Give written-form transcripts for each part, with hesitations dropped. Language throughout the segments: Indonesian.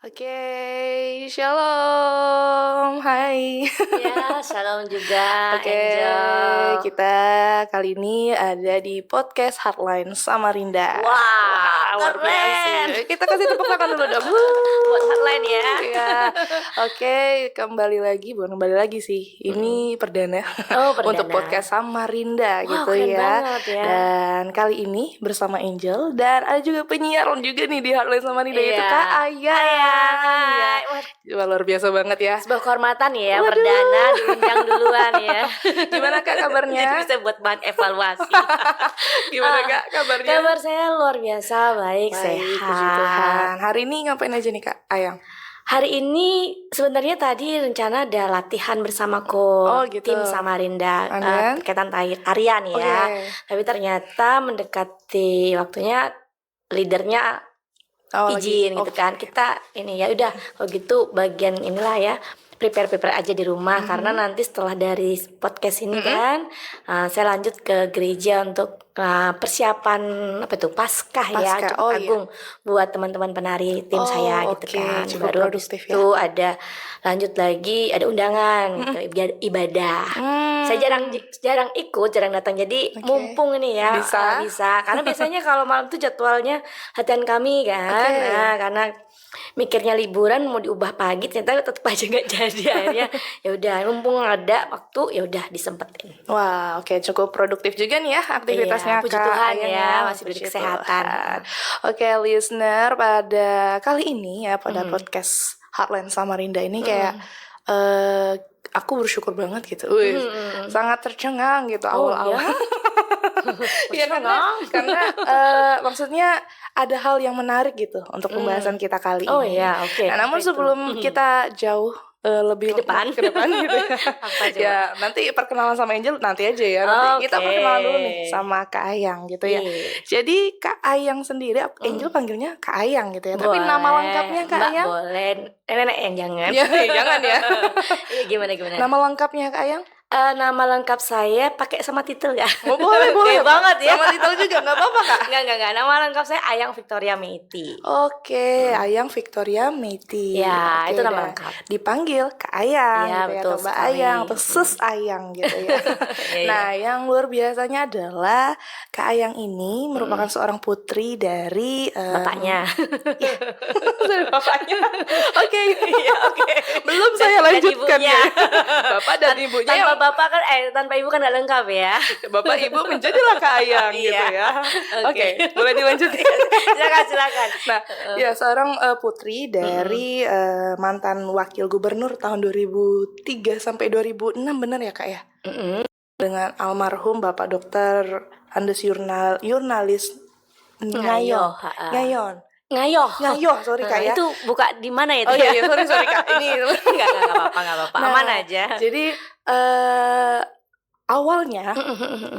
Oke, shalom, hai. Ya, shalom juga, Oke, Angel. kita kali ini ada di podcast Hardline Samarinda. Wah, Luar keren. biasa. Kita kasih tepuk tangan dulu dong. Buat hotline ya. Ya, oke, kembali lagi, bukan kembali lagi sih. Ini perdana Oh, perdana. untuk podcast Samarinda Wow, gitu keren ya. banget ya. Dan kali ini bersama Angel dan ada juga penyiar juga nih di Hardline Samarinda yaitu Iya. Kak Ayang. Hai. Ya. Wah, luar biasa banget ya. Sebuah kehormatan ya, Waduh. perdana diundang duluan ya. Gimana Kak kabarnya? Jadi bisa buat bahan evaluasi. Gimana Kak kabarnya? Kabar saya luar biasa, baik, Baik, puji sehat. Tuhan. Hari ini ngapain aja nih Kak Ayang? Hari ini sebenarnya tadi rencana ada latihan bersamaku, Oh, gitu. tim Samarinda, Anan? berkaitan tarian ya. Oke. Tapi ternyata mendekati waktunya leadernya izin gitu kan. Kita ini ya udah kalau gitu bagian inilah ya, prepare aja di rumah karena nanti setelah dari podcast ini kan saya lanjut ke gereja untuk persiapan apa tuh Paskah ya, Paskah, cukup oh, agung buat teman-teman penari tim saya gitu oke, kan. cukup Baru habis produktif itu ada lanjut lagi ada undangan gitu, ibadah. Saya jarang ikut, jarang datang. Jadi mumpung ini ya bisa. Karena biasanya kalau malam tuh jadwalnya latihan kami kan. Oke. Nah, karena mikirnya liburan mau diubah pagi ternyata tetap aja nggak jadi. Akhirnya ya udah mumpung ada waktu ya udah disempetin. Wah, oke, cukup produktif juga nih ya aktivitasnya Iya, puji Kak Tuhan Ayang ya, masih Puji diberi kesehatan. Tuhan. Oke, listener, pada kali ini ya pada podcast Heartland Samarinda ini kayak aku bersyukur banget gitu. Sangat tercengang gitu awal-awal. Ya karena maksudnya ada hal yang menarik gitu untuk pembahasan kita kali ini. Oh iya, oke. Nah, namun sebelum kita jauh lebih Ke depan gitu ya. Apa coba? Ya, nanti perkenalan sama Angel nanti aja ya. Nanti kita Oke. perkenalan dulu nih sama Kak Ayang gitu ya. Iya. Jadi Kak Ayang sendiri, Angel panggilnya Kak Ayang gitu ya. Tapi Boleh. nama lengkapnya Kak Mbak, Ayang? boleh. Nenek yang jangan. Ya, jangan ya. Iya, gimana? Nama lengkapnya Kak Ayang? Nama lengkap saya pakai sama titel ya? Oh, boleh. Kayak banget ya. Sama titel juga nggak apa-apa Kak? Enggak. Nama lengkap saya Ayang Victoria Meiti. Oke, Ayang Victoria Meiti. Ya, Oke, itu nama dan lengkap. Dipanggil Kak Ayang Ya, gitu betul atau Mbak sekali. Ayang atau Sus Ayang gitu ya. Iya. Nah, yang luar biasanya adalah Kak Ayang ini merupakan seorang putri dari Bapaknya. dari bapaknya. Oke. Oke. Belum saya Dan lanjutkan ibunya. ya. Bapak dan ibunya Tanpa yang bapak kan tanpa ibu kan gak lengkap ya. Bapak ibu menjadilah Kak Ayang gitu Iya. ya. Oke, boleh dilanjutkan. Silakan. Nah, ya seorang putri dari mantan wakil gubernur tahun 2003 sampai 2006 benar ya Kak ya? Dengan almarhum Bapak Dr. Andes Yurnalis Ngayon. Ngayoh, sorry Kak ya. Itu buka di mana ya? Oh iya, sorry Kak. Ini Enggak apa-apa. Nah, Aman aja. Jadi awalnya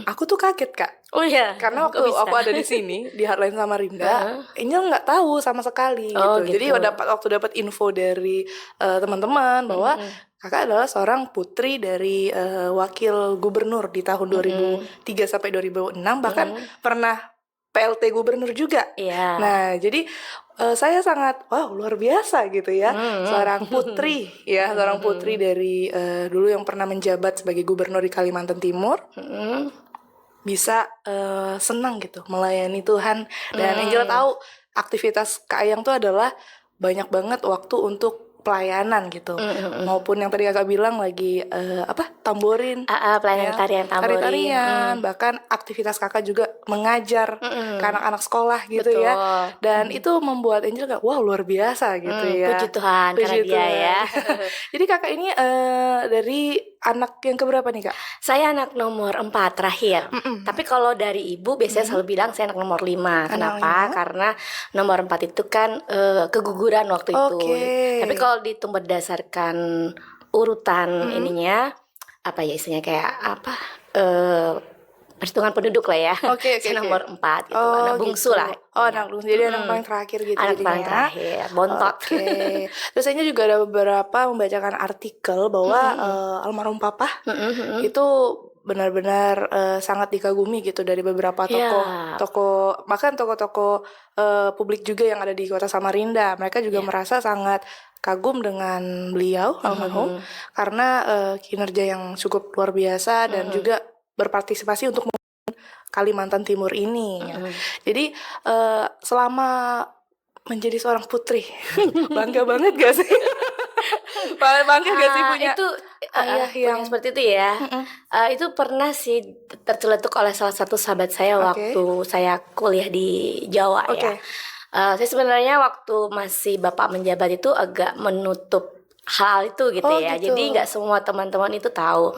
aku tuh kaget Kak. Oh iya. Karena waktu aku ada di sini di Hardline Samarinda, Angel nggak tahu sama sekali Oh, gitu. Jadi waktu dapat info dari teman-teman bahwa Kakak adalah seorang putri dari wakil gubernur di tahun 2003 sampai 2006, bahkan pernah PLT gubernur juga. Iya. Nah, jadi saya sangat luar biasa gitu ya. Seorang putri ya, seorang putri dari dulu yang pernah menjabat sebagai gubernur di Kalimantan Timur. Bisa senang gitu melayani Tuhan. Dan Angel tahu aktivitas Kak Ayang tuh adalah banyak banget waktu untuk pelayanan gitu, maupun yang tadi Kakak bilang lagi tamborin, pelayanan tarian tamborin. tarian, bahkan aktivitas Kakak juga mengajar ke anak-anak sekolah gitu. Betul. Ya, dan itu membuat Angel kayak wow luar biasa gitu ya. Puji Tuhan karena dia ya. Jadi Kakak ini dari anak yang keberapa nih Kak? Saya anak nomor 4 terakhir. Tapi kalau dari ibu biasanya selalu bilang saya anak nomor 5. Kenapa? Karena nomor 4 itu kan keguguran waktu itu. Tapi kalau dihitung berdasarkan urutan ininya apa ya istilahnya kayak apa perhitungan penduduk lah ya. Oke. Saya nomor 4 gitu, anak bungsu gitu. lah. Anak bungsu, jadi anak paling terakhir gitu Anak jadinya. paling terakhir, bontot. Oke. Terus saya juga ada beberapa membacakan artikel bahwa almarhum papa itu benar-benar sangat dikagumi gitu dari beberapa tokoh, bahkan tokoh-tokoh publik juga yang ada di kota Samarinda. Mereka juga merasa sangat kagum dengan beliau almarhum karena kinerja yang cukup luar biasa dan juga berpartisipasi untuk Kalimantan Timur ini. Jadi selama menjadi seorang putri bangga banget gak sih? Bangga gak sih punya itu ayah yang seperti itu ya? Itu pernah sih terceletuk oleh salah satu sahabat saya waktu saya kuliah di Jawa ya. Saya sebenarnya waktu masih bapak menjabat itu agak menutup hal itu gitu ya. Gitu. Jadi nggak semua teman-teman itu tahu.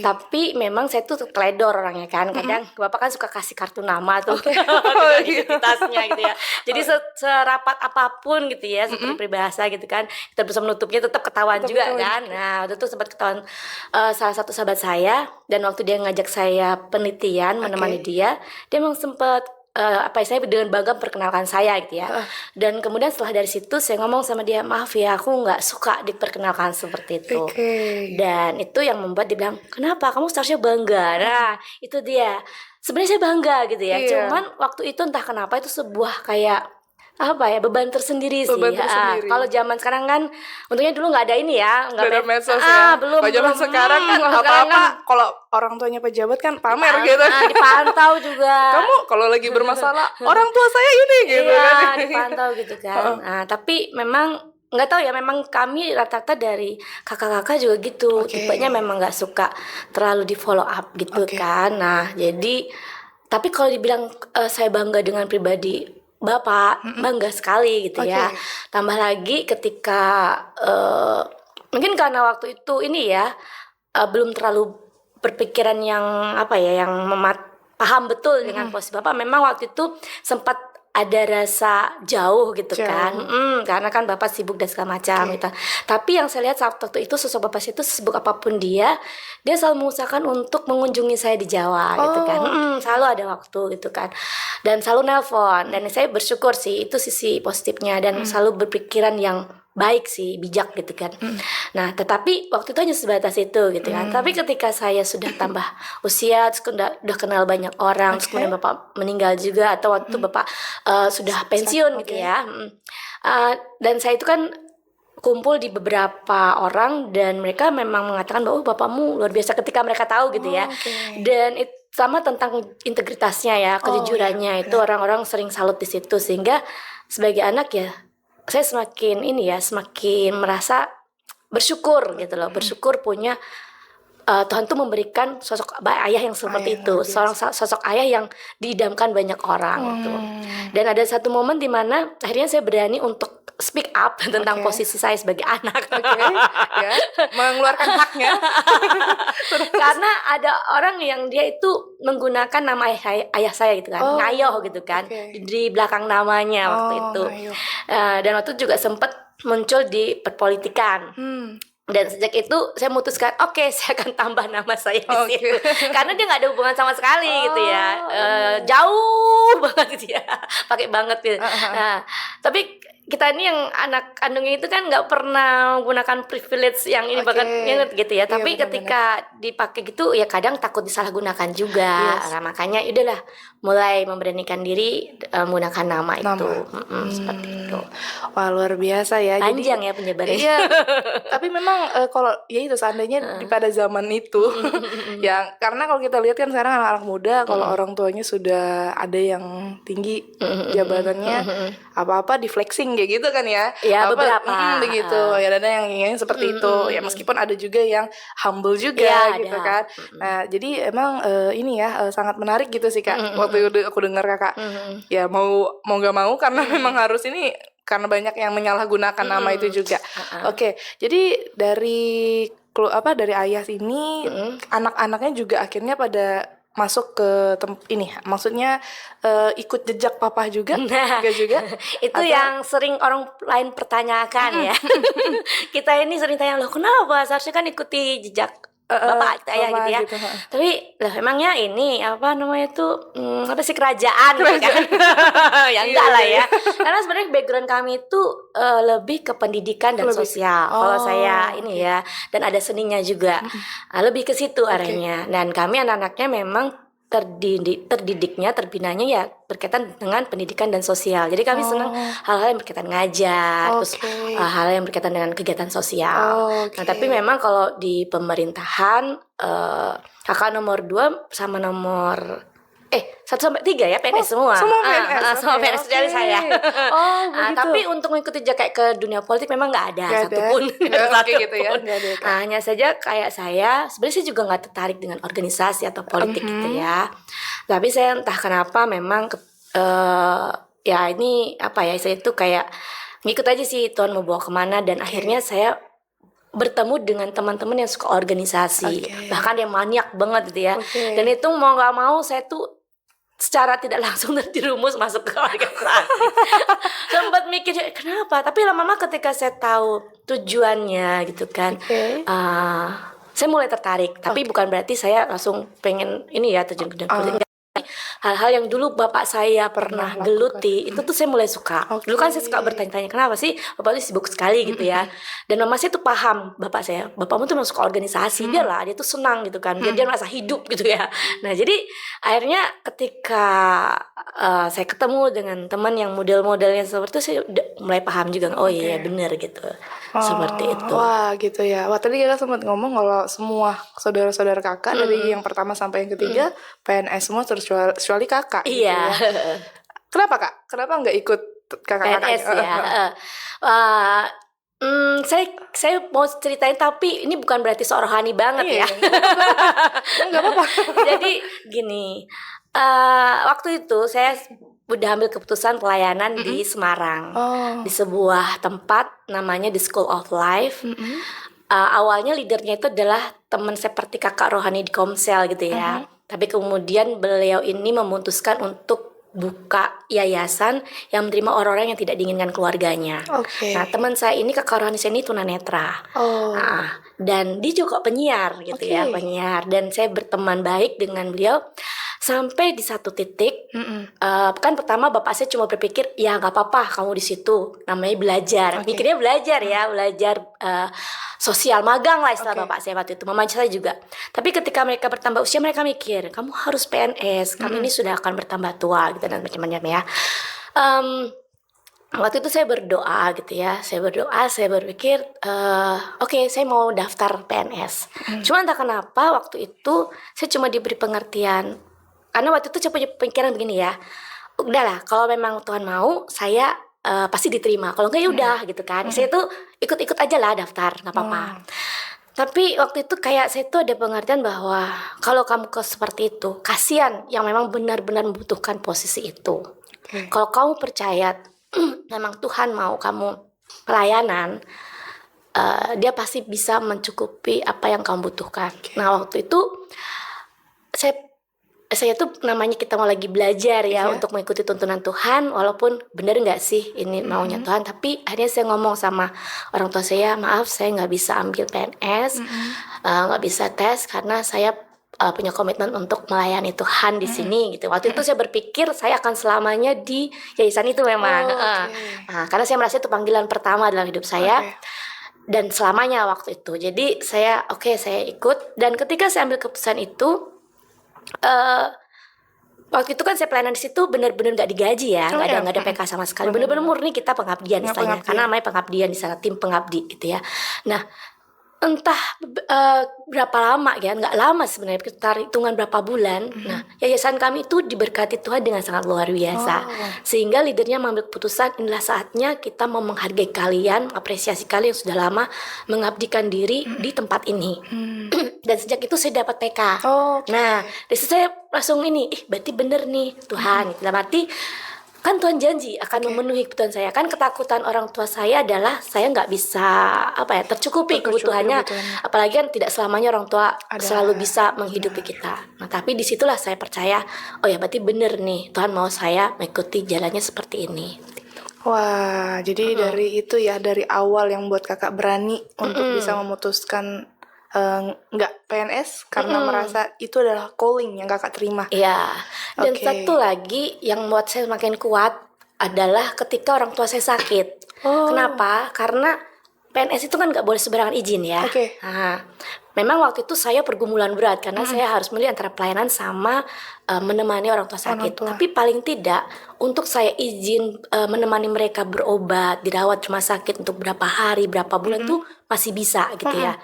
Tapi memang saya tuh teledor orangnya kan. Kadang bapak kan suka kasih kartu nama tuh identitasnya gitu ya. Jadi serapat apapun gitu ya, seperti peribahasa gitu kan, kita bisa menutupnya tetap ketahuan juga kan. Nah waktu itu sempat ketahuan salah satu sahabat saya, dan waktu dia ngajak saya penelitian menemani dia memang sempat saya dengan bangga perkenalkan saya gitu ya. Dan kemudian setelah dari situ saya ngomong sama dia, maaf ya aku nggak suka diperkenalkan seperti itu. Dan itu yang membuat dia bilang, kenapa kamu seharusnya bangga. Nah itu dia, sebenarnya saya bangga gitu ya. Cuman waktu itu entah kenapa itu sebuah kayak beban tersendiri sih. Kalau zaman sekarang kan untungnya dulu nggak ada ini ya, nggak ada medsos ya. Belum. Kalau zaman sekarang kan apa-apa kalau orang tuanya pejabat kan pamer gitu. Dipantau juga. Kamu kalau lagi bermasalah, orang tua saya ini gitu kan. Dipantau gitu kan. Nah, tapi memang nggak tahu ya, memang kami rata-rata dari kakak-kakak juga gitu. Tipenya memang nggak suka terlalu di follow up gitu kan. Nah, jadi tapi kalau dibilang saya bangga dengan pribadi Bapak, bangga sekali gitu ya. Tambah lagi ketika mungkin karena waktu itu ini ya belum terlalu berpikiran yang yang paham betul dengan posisi Bapak. Memang waktu itu sempat ada rasa jauh gitu kan, karena kan Bapak sibuk dan segala macam gitu. Tapi yang saya lihat saat waktu itu sosok Bapak itu sibuk apapun dia selalu mengusahakan untuk mengunjungi saya di Jawa gitu kan. Selalu ada waktu gitu kan, dan selalu nelpon. Dan saya bersyukur sih, itu sisi positifnya, dan selalu berpikiran yang baik sih, bijak gitu kan. Nah tetapi waktu itu hanya sebatas itu gitu kan. Tapi ketika saya sudah tambah usia, terus udah kenal banyak orang, terus kemudian Bapak meninggal juga, atau waktu Bapak sudah pensiun gitu ya. Dan saya itu kan kumpul di beberapa orang, dan mereka memang mengatakan bahwa bapakmu luar biasa ketika mereka tahu gitu ya. Dan sama tentang integritasnya ya, kejujurannya itu orang-orang sering salut di situ. Sehingga sebagai anak ya saya semakin merasa bersyukur gitu loh, bersyukur punya Tuhan tuh memberikan sosok ayah yang seperti itu, seorang sosok ayah yang diidamkan banyak orang gitu. Dan ada satu momen di mana akhirnya saya berani untuk speak up tentang posisi saya sebagai anak, mengeluarkan haknya. Karena ada orang yang dia itu menggunakan nama ayah saya gitu kan, Ngayoh gitu kan, di belakang namanya waktu itu. Dan waktu itu juga sempat muncul di perpolitikan. Dan sejak itu saya memutuskan saya akan tambah nama saya di situ. Karena dia nggak ada hubungan sama sekali gitu ya, jauh banget gitu ya, pakai banget gitu. Nah tapi kita ini yang anak kandungnya itu kan nggak pernah menggunakan privilege yang ini banget gitu ya. Tapi ketika dipakai gitu ya kadang takut disalahgunakan juga. Nah, makanya udahlah mulai memberanikan diri menggunakan nama itu. Seperti itu. Wah luar biasa ya. Panjang ya penjabarannya. Iya. Tapi memang kalau ya itu seandainya pada zaman itu ya, karena kalau kita lihat kan sekarang anak-anak muda kalau orang tuanya sudah ada yang tinggi jabatannya, apa-apa di flexing kayak gitu kan ya. Beberapa begitu ya, ada yang ingin seperti itu ya, meskipun ada juga yang humble juga gitu kan. Nah jadi emang ini ya sangat menarik gitu sih Kak. Waktu aku dengar Kakak ya mau nggak mau karena memang harus ini, karena banyak yang menyalahgunakan nama itu juga. Jadi dari ayah ini anak-anaknya juga akhirnya pada masuk ke ini, maksudnya ikut jejak papa juga, juga itu atau yang sering orang lain pertanyakan ya. Kita ini sering tanya, loh kenapa seharusnya kan ikuti jejak bapak ayah gitu ya. Gitu. Tapi lah emangnya ini apa namanya tuh apa sih kerajaan gitu kan? Ya enggak lah ya. Karena sebenarnya background kami itu lebih ke pendidikan dan sosial. Kalau saya ini ya, dan ada seninya juga. Lebih ke situ arahnya. Dan kami anak-anaknya memang terdidiknya, terbinanya ya berkaitan dengan pendidikan dan sosial. Jadi kami senang hal-hal yang berkaitan ngajar, terus hal yang berkaitan dengan kegiatan sosial. Nah, tapi memang kalau di pemerintahan kakak nomor 2 sama nomor 1 sampai 3 ya PNS semua. Semua PNS. Semua PNS dari saya. Tapi untuk mengikuti kayak ke dunia politik memang nggak ada satupun. Gitu ya. Hanya saja kayak saya, sebenarnya saya juga nggak tertarik dengan organisasi atau politik gitu ya. Tapi saya entah kenapa memang ya ini apa ya, saya itu kayak ngikut aja sih Tuhan mau bawa kemana, dan akhirnya saya bertemu dengan teman-teman yang suka organisasi, bahkan yang maniak banget gitu ya. Dan itu mau nggak mau saya tuh secara tidak langsung terjerumus masuk ke organisasi. Sempat mikir kenapa, tapi lama-lama ketika saya tahu tujuannya gitu kan, saya mulai tertarik. Tapi bukan berarti saya langsung pengen ini ya terjun ke dunia politik. Hal-hal yang dulu bapak saya pernah geluti itu tuh saya mulai suka. Dulu kan saya suka bertanya-tanya kenapa sih bapak itu sibuk sekali gitu ya. Dan mama saya tuh paham bapak saya, bapakmu tuh masuk ke organisasi, biarlah dia tuh senang gitu kan, dia merasa hidup gitu ya. Nah jadi akhirnya ketika saya ketemu dengan teman yang model-modelnya seperti itu, saya udah mulai paham juga. Oh iya benar gitu. Seperti itu. Wah gitu ya. Wah tadi kakak sempat ngomong kalau semua saudara-saudara kakak dari yang pertama sampai yang ketiga PNS semua, terus kecuali kakak. Iya. Gitu ya. Kenapa kak? Kenapa nggak ikut kakak-kakak? PNS ya. Saya mau ceritain, tapi ini bukan berarti seorang rohani banget ya. Nggak apa-apa. Jadi gini, waktu itu saya udah ambil keputusan pelayanan di Semarang, di sebuah tempat namanya The School of Life. Awalnya leadernya itu adalah teman seperti kakak rohani di Komsel gitu ya. Tapi kemudian beliau ini memutuskan untuk buka yayasan yang menerima orang-orang yang tidak diinginkan keluarganya. Nah, teman saya ini kakak rohani saya ini tunanetra. Dan dia juga penyiar gitu ya, penyiar. Dan saya berteman baik dengan beliau sampai di satu titik. Kan pertama bapak saya cuma berpikir ya nggak apa-apa kamu di situ, namanya belajar. Mikirnya belajar ya, belajar sosial, magang lah istilah bapak saya waktu itu, mama saya juga. Tapi ketika mereka bertambah usia, mereka mikir kamu harus PNS, kamu ini sudah akan bertambah tua gitu dan macam-macam ya. Waktu itu saya berdoa gitu ya, saya berpikir oke, saya mau daftar PNS. Cuma entah kenapa waktu itu saya cuma diberi pengertian, karena waktu itu saya punya pikiran begini ya, udahlah kalau memang Tuhan mau saya pasti diterima, kalau enggak ya udah gitu kan. Saya tuh ikut-ikut aja lah daftar, nggak apa-apa. Tapi waktu itu kayak saya tuh ada pengertian bahwa kalau kamu seperti itu, kasihan yang memang benar-benar membutuhkan posisi itu. Kalau kamu percaya memang Tuhan mau kamu pelayanan, dia pasti bisa mencukupi apa yang kamu butuhkan. Nah waktu itu saya tuh namanya kita mau lagi belajar ya untuk mengikuti tuntunan Tuhan, walaupun benar nggak sih ini maunya Tuhan. Tapi akhirnya saya ngomong sama orang tua saya, maaf saya nggak bisa ambil PNS, nggak bisa tes karena saya punya komitmen untuk melayani Tuhan di sini gitu. Waktu itu saya berpikir saya akan selamanya di yayasan itu memang. Karena saya merasa itu panggilan pertama dalam hidup saya. Dan selamanya waktu itu. Jadi saya saya ikut. Dan ketika saya ambil keputusan itu, waktu itu kan saya pelayanan di situ benar-benar nggak digaji ya, nggak ada PK sama sekali, benar-benar murni kita pengabdian istilahnya, karena namanya pengabdian di sana, tim pengabdi gitu ya. Nah entah berapa lama ya, nggak lama sebenarnya, kita hitungan berapa bulan. Nah yayasan kami itu diberkati Tuhan dengan sangat luar biasa, sehingga leadernya mengambil keputusan inilah saatnya kita mau menghargai kalian, apresiasi kalian yang sudah lama mengabdikan diri di tempat ini. Dan sejak itu saya dapat PK. Nah dari situ saya langsung ini, berarti bener nih Tuhan. Dalam arti kan Tuhan janji akan memenuhi kebutuhan saya. Kan ketakutan orang tua saya adalah saya nggak bisa tercukupi kebutuhannya. Apalagi kan tidak selamanya orang tua selalu bisa menghidupi kita. Nah tapi disitulah saya percaya, oh ya berarti bener nih Tuhan mau saya mengikuti jalannya seperti ini. Wah, jadi dari itu ya, dari awal yang buat kakak berani untuk bisa memutuskan nggak PNS karena merasa itu adalah calling yang kakak terima. Iya. Dan Oke. satu lagi yang membuat saya makin kuat adalah ketika orang tua saya sakit. Kenapa? Karena PNS itu kan nggak boleh sembarangan izin ya. Oke. Nah, memang waktu itu saya pergumulan berat karena saya harus milih antara pelayanan sama menemani orang tua sakit. tua. Tapi paling tidak untuk saya izin menemani mereka berobat, dirawat di rumah sakit untuk berapa hari, berapa bulan tuh masih bisa gitu ya.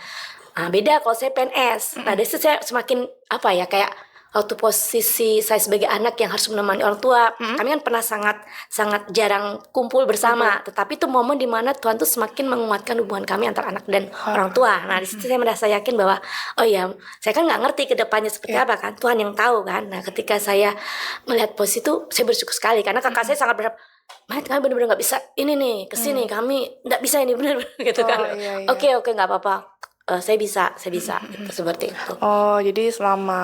Nah, beda kalau saya PNS. Nah, dari situ saya semakin apa ya, kayak waktu posisi saya sebagai anak yang harus menemani orang tua, kami kan pernah sangat jarang kumpul bersama. Tetapi itu momen dimana Tuhan tuh semakin menguatkan hubungan kami antara anak dan orang tua. Nah, di situ saya merasa yakin bahwa oh ya, saya kan nggak ngerti ke depannya seperti apa kan, Tuhan yang tahu kan. Nah, ketika saya melihat posisi itu, saya bersyukur sekali karena kakak saya sangat berharap, Mat, kami benar-benar nggak bisa ini nih kesini, kami nggak bisa ini benar gitu kan. Iya. Oke nggak apa-apa. Saya bisa gitu, seperti itu. Oh, jadi selama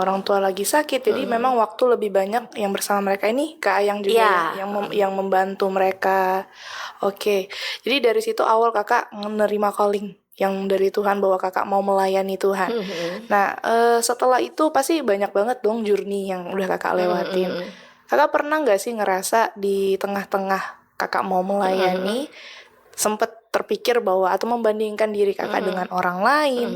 orang tua lagi sakit, jadi memang waktu lebih banyak yang bersama mereka ini Kak Ayang juga ya, yang membantu mereka. Oke, jadi dari situ awal kakak menerima calling yang dari Tuhan bahwa kakak mau melayani Tuhan. Nah, setelah itu pasti banyak banget dong journey yang udah kakak lewatin. Kakak pernah nggak sih ngerasa di tengah-tengah kakak mau melayani, sempet terpikir bahwa atau membandingkan diri kakak dengan orang lain,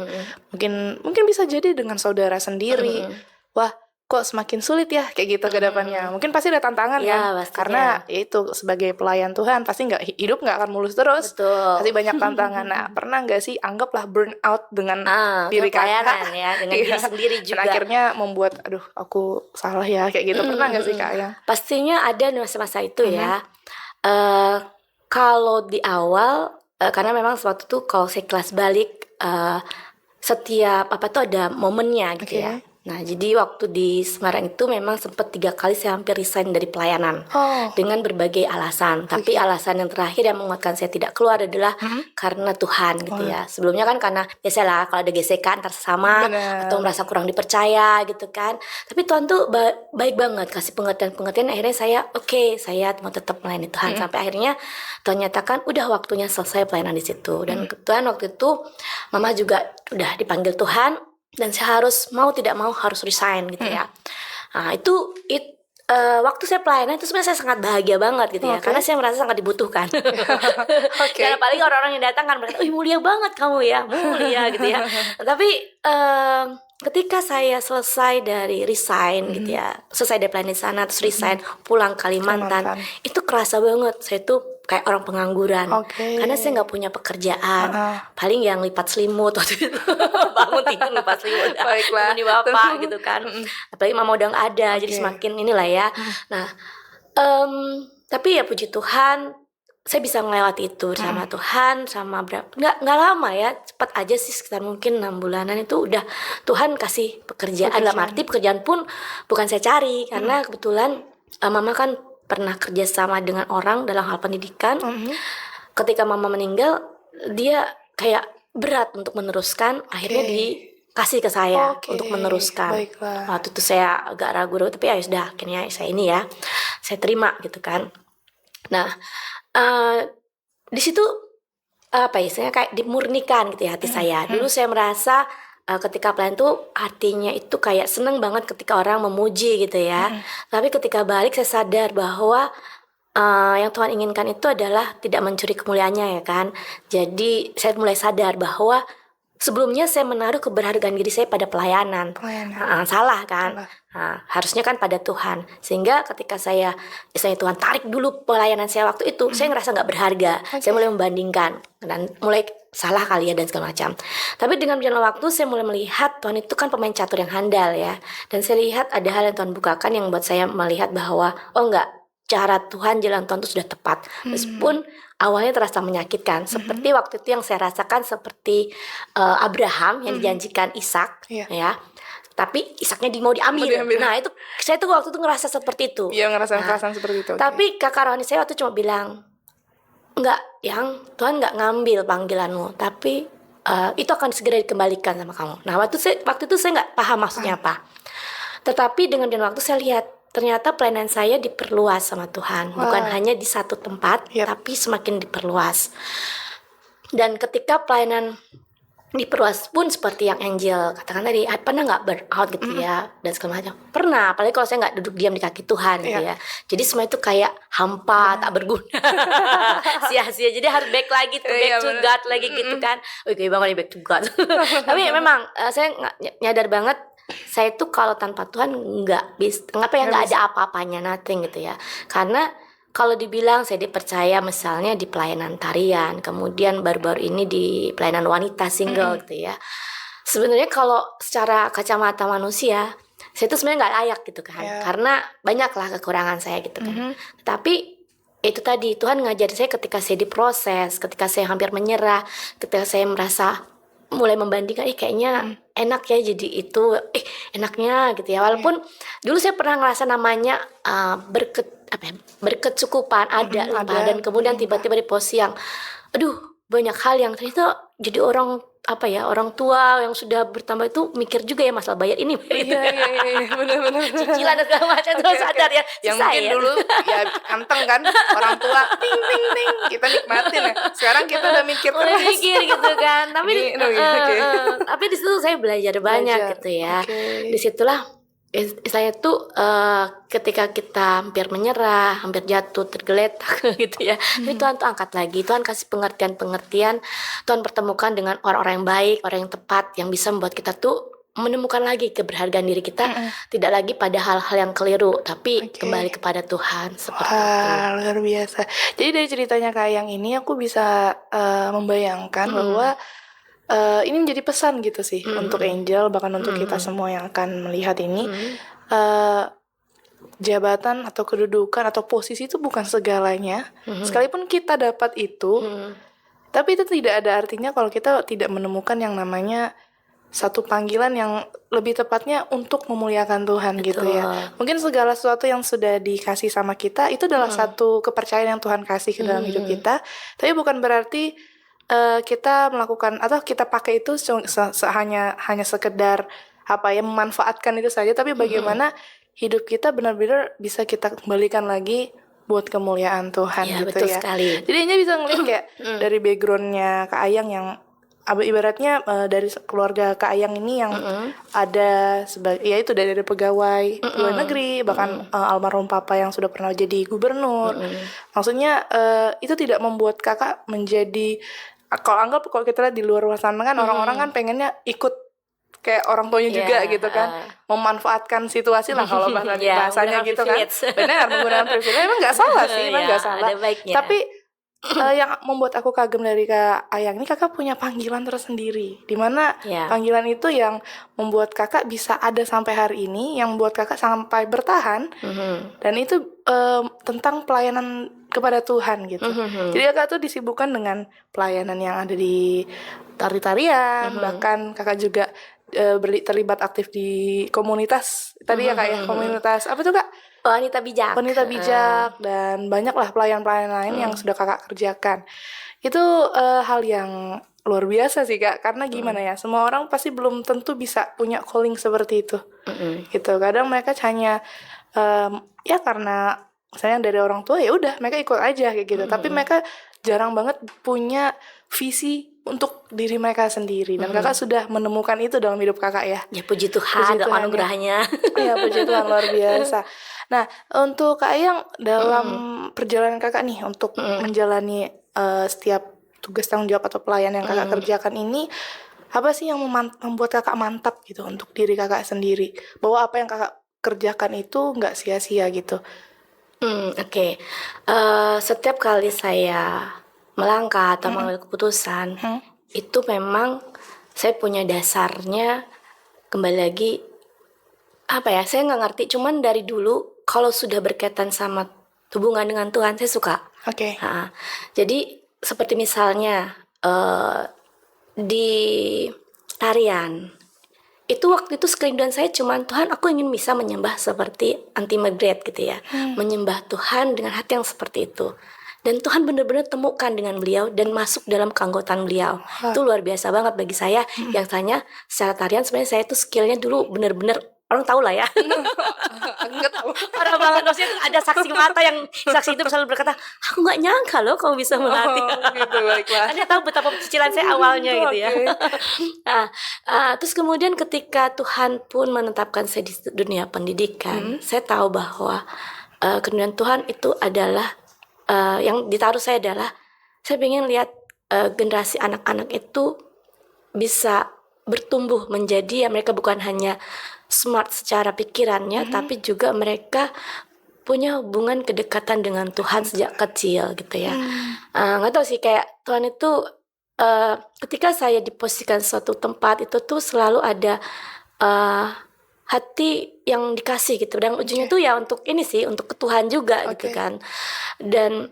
mungkin bisa jadi dengan saudara sendiri, wah kok semakin sulit ya kayak gitu ke depannya. Mungkin pasti ada tantangan Ya, kan, pastinya. karena ya itu sebagai pelayan Tuhan pasti hidup nggak akan mulus terus. Betul. Pasti banyak tantangan. Nah, pernah nggak sih anggaplah burn out dengan diri pelayanan kakak ya, dengan diri sendiri juga. dan akhirnya membuat aduh aku salah ya kayak gitu. Pernah nggak sih Kak Ayang? Pastinya ada di masa-masa itu ya. Kalau di awal karena memang waktu itu kalau saya kelas balik setiap apa tuh ada momennya gitu ya. Nah, jadi waktu di Semarang itu memang sempat 3 kali saya hampir resign dari pelayanan dengan berbagai alasan. Tapi alasan yang terakhir yang menguatkan saya tidak keluar adalah karena Tuhan gitu ya. Sebelumnya kan karena biasalah kalau ada gesekan antar sesama atau merasa kurang dipercaya gitu kan. Tapi Tuhan tuh baik banget kasih pengertian. Akhirnya saya saya mau tetap melayani Tuhan sampai akhirnya Tuhan nyatakan udah waktunya selesai pelayanan di situ. Dan kebetulan waktu itu Mama juga udah dipanggil Tuhan. Dan saya mau tidak mau harus resign gitu ya. Nah itu waktu saya pelayanan itu sebenarnya saya sangat bahagia banget gitu ya. Karena saya merasa sangat dibutuhkan. Dan apalagi orang-orang yang datang kan berkata, mulia banget kamu ya, mulia gitu ya. Tapi ketika saya selesai dari resign gitu ya, selesai dari pelayanan di sana terus resign pulang Kalimantan, itu kerasa banget saya tuh kayak orang pengangguran karena saya nggak punya pekerjaan, paling yang lipat selimut waktu itu bangun tidur lipat selimut menemani bapak gitu kan, apalagi mama udah nggak ada jadi semakin inilah ya. Nah tapi ya puji Tuhan saya bisa melewati itu sama Tuhan sama nggak lama ya, cepat aja sih sekitar mungkin 6 bulanan itu udah Tuhan kasih pekerjaan. Dalam arti pekerjaan pun bukan saya cari karena kebetulan mama kan pernah kerja sama dengan orang dalam hal pendidikan. Ketika mama meninggal, dia kayak berat untuk meneruskan, akhirnya dikasih ke saya untuk meneruskan. Waktu itu saya agak ragu-ragu, tapi ya sudah akhirnya saya terima gitu kan. Nah, di situ apa ya, saya kayak dimurnikan gitu ya hati saya. Dulu saya merasa ketika pelayan tuh artinya itu kayak seneng banget ketika orang memuji gitu ya. Tapi ketika balik saya sadar bahwa yang Tuhan inginkan itu adalah tidak mencuri kemuliaannya ya kan. Jadi saya mulai sadar bahwa sebelumnya saya menaruh keberhargaan diri saya pada pelayanan. Salah kan. Harusnya kan pada Tuhan. Sehingga ketika saya Tuhan tarik dulu pelayanan saya waktu itu, saya ngerasa gak berharga. Saya mulai membandingkan dan mulai salah kali ya dan segala macam. Tapi dengan berjalan waktu saya mulai melihat Tuhan itu kan pemain catur yang handal ya. Dan saya lihat ada hal yang Tuhan bukakan yang buat saya melihat bahwa cara Tuhan, jalan Tuhan itu sudah tepat. Meskipun awalnya terasa menyakitkan. Seperti waktu itu yang saya rasakan seperti Abraham yang dijanjikan Ishak ya. Tapi Ishaknya mau diambil. Nah itu saya tuh waktu itu ngerasa seperti itu. Iya, ngerasain seperti itu. Tapi kakak rohani saya waktu itu cuma bilang, enggak, yang Tuhan enggak ngambil panggilanmu, tapi itu akan segera dikembalikan sama kamu. Nah waktu itu saya enggak paham maksudnya apa. Tetapi dengan waktu saya lihat ternyata pelayanan saya diperluas sama Tuhan, bukan hanya di satu tempat, tapi semakin diperluas. Dan ketika pelayanan diperluas pun seperti yang Angel katakan tadi, pernah nggak burnout gitu ya dan segala macam. Pernah, apalagi kalau saya nggak duduk diam di kaki Tuhan gitu ya. Jadi semua itu kayak hampa, tak berguna, sia-sia. Jadi harus back lagi tuh, back to God lagi gitu kan. Oke banget nih back to God. Tapi memang saya nyadar banget, saya tuh kalau tanpa Tuhan nggak ada apa-apanya, nothing gitu ya. Karena kalau dibilang saya dipercaya misalnya di pelayanan tarian, kemudian baru-baru ini di pelayanan wanita single gitu ya. Sebenarnya kalau secara kacamata manusia, saya itu sebenarnya nggak layak gitu kan, karena banyaklah kekurangan saya gitu kan. Tapi itu tadi Tuhan ngajarin saya ketika saya diproses, ketika saya hampir menyerah, ketika saya merasa mulai membandingkan, kayaknya enak ya jadi itu, enaknya gitu ya. Walaupun dulu saya pernah ngerasa namanya berkecukupan, ada limpah, dan kemudian tiba-tiba di posisi yang banyak hal yang ternyata jadi orang tua yang sudah bertambah itu mikir juga ya masalah bayar ini, iya benar cicilan dan segala macam. Terus sadar ya yang mungkin ya. Dulu ya anteng kan orang tua ting ting ting kita nikmatin ya, sekarang kita udah mikir gitu kan. Tapi tapi di situ saya belajar banyak gitu ya. Disitulah saya tuh ketika kita hampir menyerah, hampir jatuh, tergeletak gitu ya. Tapi Tuhan tuh angkat lagi, Tuhan kasih pengertian, Tuhan pertemukan dengan orang-orang yang baik, orang yang tepat, yang bisa membuat kita tuh menemukan lagi keberhargaan diri kita, tidak lagi pada hal-hal yang keliru, tapi kembali kepada Tuhan seperti itu. Luar biasa. Jadi dari ceritanya Kak Ayang ini aku bisa membayangkan bahwa ini menjadi pesan gitu sih untuk Angel, bahkan untuk kita semua yang akan melihat ini. Jabatan atau kedudukan atau posisi itu bukan segalanya. Sekalipun kita dapat itu, tapi itu tidak ada artinya kalau kita tidak menemukan yang namanya satu panggilan yang lebih tepatnya untuk memuliakan Tuhan. Betul. Gitu ya. Mungkin segala sesuatu yang sudah dikasih sama kita itu adalah satu kepercayaan yang Tuhan kasih ke dalam hidup kita, tapi bukan berarti kita melakukan atau kita pakai itu hanya sekedar memanfaatkan itu saja, tapi bagaimana hidup kita benar-benar bisa kita kembalikan lagi buat kemuliaan Tuhan. Ya, gitu betul ya. Sekali. Jadi ini bisa ngeliat kayak dari backgroundnya Kak Ayang yang ibaratnya dari keluarga Kak Ayang ini yang ada itu dari pegawai luar negeri, bahkan almarhum papa yang sudah pernah jadi gubernur. Maksudnya itu tidak membuat kakak menjadi, kalau kita lihat di luar sana kan orang-orang kan pengennya ikut kayak orang tuanya juga gitu kan, memanfaatkan situasi lah kalau bahasanya gitu kan. Benar, menggunakan privilege emang nggak salah sih, emang nggak salah. Tapi yang membuat aku kagum dari Kak Ayang ini, kakak punya panggilan tersendiri, dimana panggilan itu yang membuat kakak bisa ada sampai hari ini, yang membuat kakak sampai bertahan, dan itu tentang pelayanan kepada Tuhan gitu. Jadi kakak tuh disibukkan dengan pelayanan yang ada di tari-tarian, bahkan kakak juga terlibat aktif di komunitas tadi ya Kak ya, komunitas apa tuh Kak? Wanita bijak, dan banyaklah pelayan-pelayan lain yang sudah kakak kerjakan. Itu hal yang luar biasa sih Kak, karena gimana ya, semua orang pasti belum tentu bisa punya calling seperti itu. Gitu. Kadang mereka hanya ya karena sayang dari orang tua, ya udah mereka ikut aja kayak gitu. Tapi mereka jarang banget punya visi untuk diri mereka sendiri, dan kakak sudah menemukan itu dalam hidup kakak ya. Ya puji Tuhan, anugerahnya. Ya puji Tuhan, luar biasa. Nah, untuk Kak Ayang dalam perjalanan kakak nih untuk menjalani setiap tugas tanggung jawab atau pelayan yang kakak kerjakan ini, apa sih yang membuat kakak mantap gitu untuk diri kakak sendiri, bahwa apa yang kakak kerjakan itu nggak sia-sia gitu? Oke. Setiap kali saya melangkah atau mengambil keputusan, itu memang saya punya dasarnya. Kembali lagi, saya nggak ngerti, cuman dari dulu kalau sudah berkaitan sama hubungan dengan Tuhan, saya suka. Jadi seperti misalnya di tarian, itu waktu itu kerinduan saya cuman, Tuhan, aku ingin bisa menyembah seperti Auntie Margaret gitu ya, menyembah Tuhan dengan hati yang seperti itu. Dan Tuhan benar-benar temukan dengan beliau dan masuk dalam keanggotaan beliau. Itu luar biasa banget bagi saya. Yang tanya secara tarian, sebenarnya saya tuh skillnya dulu benar-benar orang tahu lah ya. Enggak tahu. Parah banget, maksudnya tuh ada saksi mata yang saksi itu selalu berkata, aku nggak nyangka loh kamu bisa melatih. Gitu, baiklah. Anda tahu betapa cicilan saya awalnya gitu ya. Nah, terus kemudian ketika Tuhan pun menetapkan saya di dunia pendidikan, saya tahu bahwa kemudian Tuhan itu adalah yang ditaruh saya adalah saya ingin lihat generasi anak-anak itu bisa bertumbuh menjadi ya mereka bukan hanya smart secara pikirannya, tapi juga mereka punya hubungan kedekatan dengan Tuhan sejak kecil gitu ya. Nggak tahu sih, kayak Tuhan itu ketika saya diposisikan suatu tempat itu tuh selalu ada hati yang dikasih gitu, dan ujungnya tuh ya untuk ini sih, untuk ke Tuhan juga gitu kan. Dan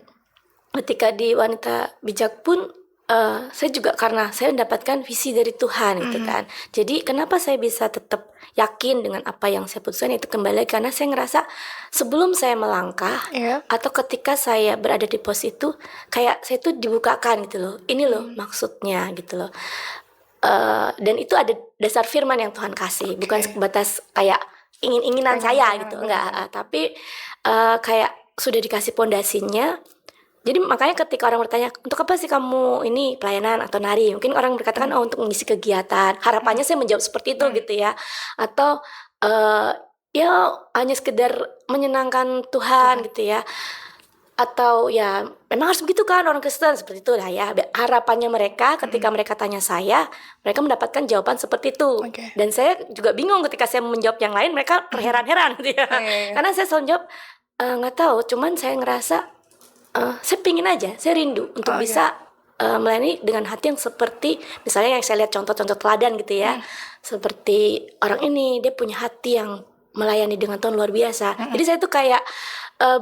ketika di Wanita Bijak pun saya juga karena saya mendapatkan visi dari Tuhan gitu kan. Jadi kenapa saya bisa tetap yakin dengan apa yang saya putuskan, itu kembali karena saya ngerasa sebelum saya melangkah atau ketika saya berada di pos itu, kayak saya tuh dibukakan gitu loh. Ini loh maksudnya gitu loh. Dan itu ada dasar firman yang Tuhan kasih, bukan sebatas kayak ingin-inginan saya gitu, enggak. Tapi kayak sudah dikasih pondasinya. Jadi makanya ketika orang bertanya, untuk apa sih kamu ini pelayanan atau nari? Mungkin orang berkatakan, oh untuk mengisi kegiatan. Harapannya saya menjawab seperti itu gitu ya. Atau ya hanya sekedar menyenangkan Tuhan gitu ya. Atau ya memang harus begitu kan orang Kristen, seperti itu lah ya. Harapannya mereka ketika mereka tanya saya, mereka mendapatkan jawaban seperti itu. Dan saya juga bingung ketika saya menjawab yang lain, mereka terheran-heran gitu ya. Karena saya selalu jawab, nggak tahu, cuman saya ngerasa saya pingin aja, saya rindu untuk bisa melayani dengan hati yang seperti misalnya yang saya lihat contoh-contoh teladan gitu ya, seperti orang ini dia punya hati yang melayani dengan Tuhan luar biasa. Jadi saya tuh kayak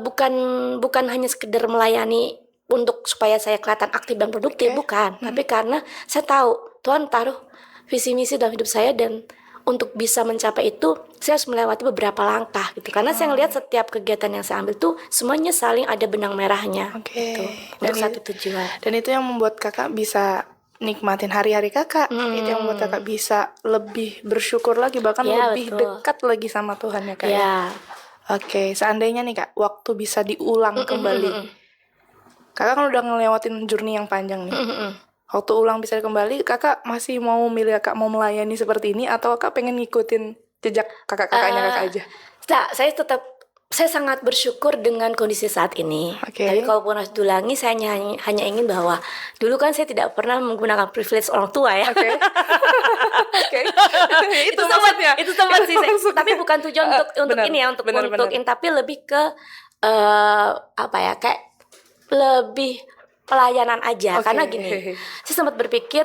bukan hanya sekedar melayani untuk supaya saya kelihatan aktif dan produktif, bukan, tapi karena saya tahu Tuhan taruh visi misi dalam hidup saya, dan untuk bisa mencapai itu saya harus melewati beberapa langkah gitu. Karena saya ngelihat setiap kegiatan yang saya ambil tuh semuanya saling ada benang merahnya gitu, untuk satu tujuan. Dan itu yang membuat kakak bisa nikmatin hari-hari kakak. Itu yang membuat kakak bisa lebih bersyukur lagi, bahkan lebih dekat lagi sama Tuhan ya kak. Seandainya nih kak, waktu bisa diulang kembali, kakak kan udah ngelewatin journey yang panjang nih. Waktu ulang bisa kembali, kakak masih mau milih kakak mau melayani seperti ini, atau kakak pengen ngikutin jejak kakak-kakaknya kakak aja? Nah, saya sangat bersyukur dengan kondisi saat ini. Tapi kalaupun harus diulangi, saya hanya ingin bahwa dulu kan saya tidak pernah menggunakan privilege orang tua ya. Itu sempat sih. Tapi bukan tujuan untuk ini ya, untuk ini, tapi lebih ke kayak lebih pelayanan aja. Karena gini, saya sempat berpikir,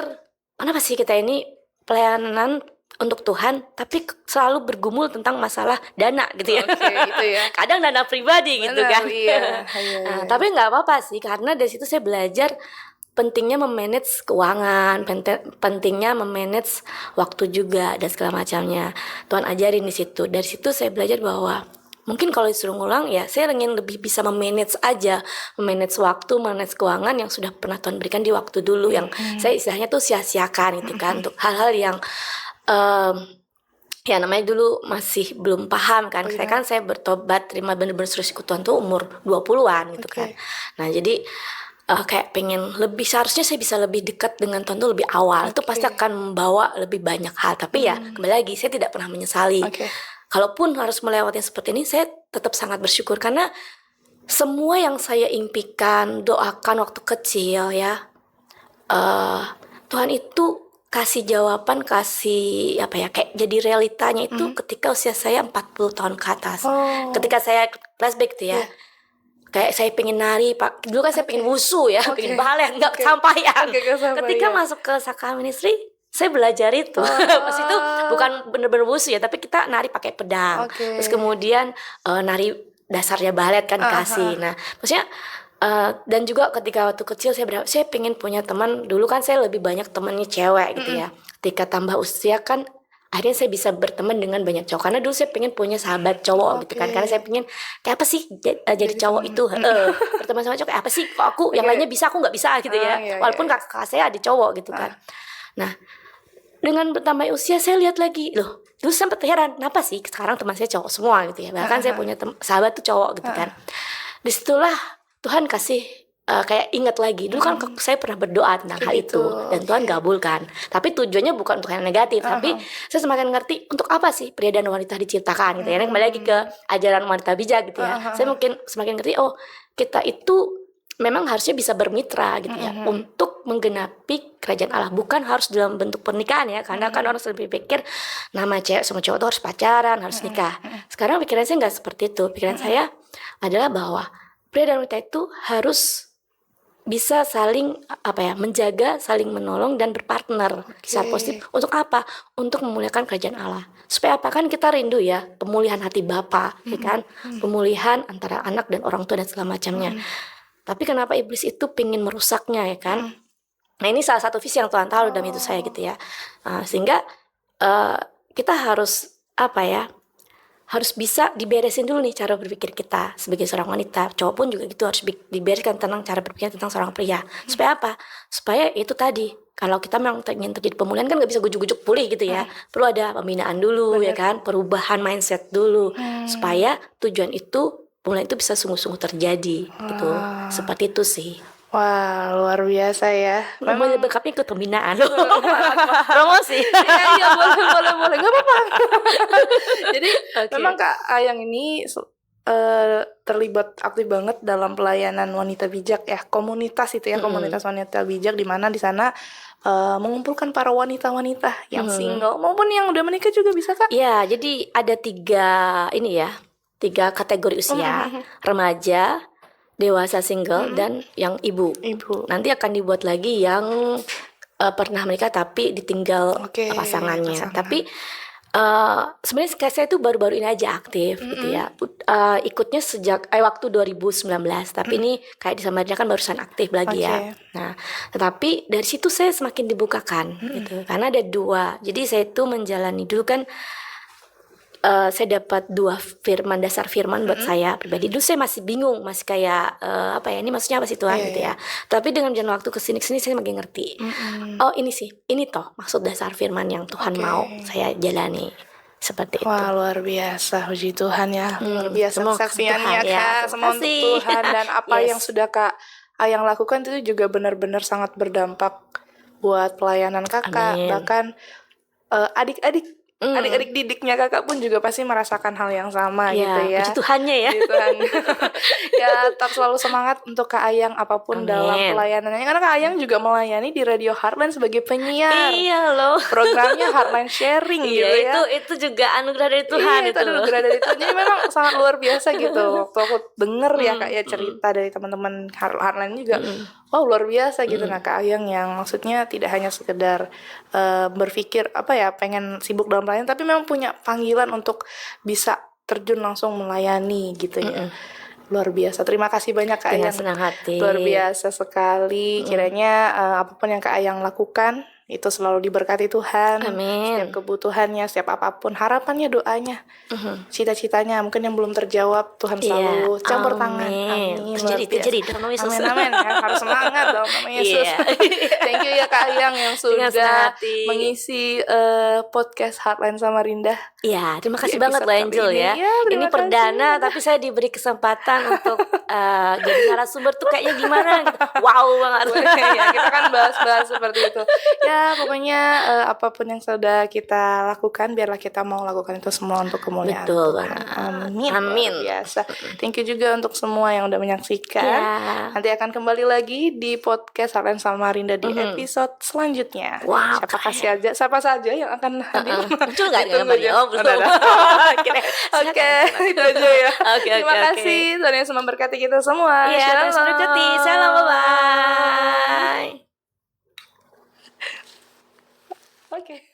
kenapa sih kita ini pelayanan untuk Tuhan tapi selalu bergumul tentang masalah dana gitu ya. Itu ya. Kadang dana pribadi gitu kan. Tapi nggak apa-apa sih, karena dari situ saya belajar pentingnya memanage keuangan, pentingnya memanage waktu juga dan segala macamnya. Tuhan ajarin di situ. Dari situ saya belajar bahwa mungkin kalau disuruh ngulang ya saya ingin lebih bisa memanage waktu, memanage keuangan yang sudah pernah Tuhan berikan di waktu dulu, yang saya istilahnya tuh sia-siakan gitu kan, untuk hal-hal yang ya namanya dulu masih belum paham kan. Saya bertobat, terima benar-benar serius ikut Tuhan tuh umur 20-an gitu kan. Nah jadi kayak pengen lebih, seharusnya saya bisa lebih dekat dengan Tuhan tuh lebih awal. Itu pasti akan membawa lebih banyak hal. Tapi ya kembali lagi, saya tidak pernah menyesali. Kalaupun harus melewati seperti ini, saya tetap sangat bersyukur karena semua yang saya impikan, doakan waktu kecil ya, Tuhan itu kasih jawaban, kasih kayak jadi realitanya itu ketika usia saya 40 tahun ke atas. Ketika saya flashback tuh ya, kayak saya pengen nari, Pak. Dulu kan saya pengen wusu ya, pengen balet, nggak kesampaian. Ketika masuk ke Saka Ministry, saya belajar itu. Pas itu bukan bener-bener wusu ya, tapi kita nari pakai pedang. Terus kemudian nari dasarnya balet kan dikasih. Nah, maksudnya dan juga ketika waktu kecil saya pengen punya teman. Dulu kan saya lebih banyak temannya cewek gitu ya. Ketika tambah usia kan akhirnya saya bisa berteman dengan banyak cowok, karena dulu saya pengen punya sahabat cowok gitu kan, karena saya pengen kayak apa sih jadi cowok itu, berteman sama cowok kayak apa sih, kok aku yang lainnya bisa aku nggak bisa gitu ya, walaupun kakak saya ada cowok gitu kan. Nah dengan bertambah usia saya lihat lagi, loh dulu sempat heran, kenapa sih sekarang teman saya cowok semua gitu ya. Bahkan saya punya sahabat tuh cowok gitu kan. Disitulah Tuhan kasih kayak ingat lagi. Dulu kan saya pernah berdoa tentang hal itu dan Tuhan gabulkan. Tapi tujuannya bukan untuk yang negatif, tapi saya semakin ngerti untuk apa sih pria dan wanita diciptakan gitu ya. Kembali lagi ke ajaran wanita bijak gitu ya. Saya mungkin semakin ngerti, oh kita itu memang harusnya bisa bermitra gitu ya untuk menggenapi kerajaan Allah, bukan harus dalam bentuk pernikahan ya, karena kan orang selalu berpikir nama cewek sama cowok itu harus pacaran, harus nikah. Sekarang pikiran saya nggak seperti itu. Pikiran saya adalah bahwa pria dan wanita itu harus bisa saling menjaga, saling menolong dan berpartner secara positif. Untuk apa? Untuk memuliakan kerajaan Allah. Supaya apa? Kan kita rindu ya pemulihan hati Bapa, ya kan? Pemulihan antara anak dan orang tua dan segala macamnya. Tapi kenapa iblis itu pingin merusaknya ya kan? Nah ini salah satu visi yang Tuhan tahu dalam hidup saya gitu ya. Sehingga kita harus harus bisa diberesin dulu nih cara berpikir kita sebagai seorang wanita. Cowok pun juga gitu, harus dibereskan tentang cara berpikir tentang seorang pria. Supaya apa? Supaya itu tadi, kalau kita memang ingin terjadi pemulihan kan gak bisa gujuk-gujuk pulih gitu ya. Perlu ada pembinaan dulu. Bener. Ya kan, perubahan mindset dulu. Supaya tujuan itu, pemulihan itu bisa sungguh-sungguh terjadi gitu. Seperti itu sih. Wah, luar biasa ya. Memang lengkapnya ikut pembinaan. Promosi. Iya, boleh. Gak apa-apa. Jadi memang Kak Ayang ini terlibat aktif banget dalam pelayanan wanita bijak ya, komunitas itu ya, komunitas wanita bijak, di mana di sana mengumpulkan para wanita-wanita yang single maupun yang udah menikah juga bisa Kak? Ya, jadi ada 3 kategori usia, remaja, dewasa single, dan yang ibu. Nanti akan dibuat lagi yang pernah menikah tapi ditinggal pasangannya. Tapi sebenarnya saya itu baru-baru ini aja aktif gitu ya. Ikutnya sejak waktu 2019, tapi ini kayak di Samarinda kan barusan aktif lagi ya. Nah, tetapi dari situ saya semakin dibukakan gitu. Karena ada 2. Jadi saya itu menjalani dulu kan saya dapat 2 dasar firman buat saya pribadi. Dulu saya masih bingung, masih kayak ini maksudnya apa sih Tuhan gitu ya. Tapi dengan jalan waktu kesini saya makin ngerti. Oh ini toh maksud dasar firman yang Tuhan mau saya jalani. Seperti itu. Wah, luar biasa, puji Tuhan ya. Luar biasa kesaksiannya Kak. Semua untuk Tuhan, dan apa yang sudah Kak Ayang lakukan itu juga benar-benar sangat berdampak buat pelayanan Kakak. Amin. Bahkan adik-adik didiknya Kakak pun juga pasti merasakan hal yang sama gitu ya. Puji Tuhannya ya. Puji Tuhan. Ya, tetap selalu semangat untuk Kak Ayang apapun dalam pelayanannya. Karena Kak Ayang juga melayani di Radio Heartline sebagai penyiar. Iya loh. Programnya Heartline Sharing gitu ya. Itu juga anugerah dari Tuhan. Itu anugerah dari Tuhan. Jadi memang sangat luar biasa gitu. Waktu aku denger ya Kak ya cerita dari teman-teman Heartline juga. Wow, luar biasa gitu. Nah Kak Ayang yang maksudnya tidak hanya sekedar berpikir pengen sibuk dalam pelayanan, tapi memang punya panggilan untuk bisa terjun langsung melayani gitu ya. Luar biasa. Terima kasih banyak Kak Ayang. Senang hati. Luar biasa sekali. Kiranya apapun yang Kak Ayang lakukan itu selalu diberkati Tuhan. Amin. Setiap kebutuhannya, setiap apapun, harapannya, doanya, cita-citanya mungkin yang belum terjawab, Tuhan selalu campur tangan. Amin. Terjadi dalam nama Yesus. Amin. Harus semangat dalam nama Yesus. Thank you ya Kak Ayang yang sudah mengisi podcast Heartline Samarinda. Iya, terima kasih banget loh Angel ya. Ini perdana tapi saya diberi kesempatan untuk jadi narasumber tuh kayaknya gimana gitu. Wow banget. Ya, kita kan bahas-bahas seperti itu. Ya, pokoknya apapun yang sudah kita lakukan, biarlah kita mau lakukan itu semua untuk kemuliaan Tuhan. Amin. Biasa. Thank you juga untuk semua yang udah menyaksikan. Nanti akan kembali lagi di podcast Heartline Samarinda di episode selanjutnya. Wow, siapa saja yang akan hadir. Muncul nggak belum? Oke, itu aja ya. Terima kasih. Tuhan Yesus memberkati kita semua. Tuhan Yesus memberkati. Shalom, bye. Oke.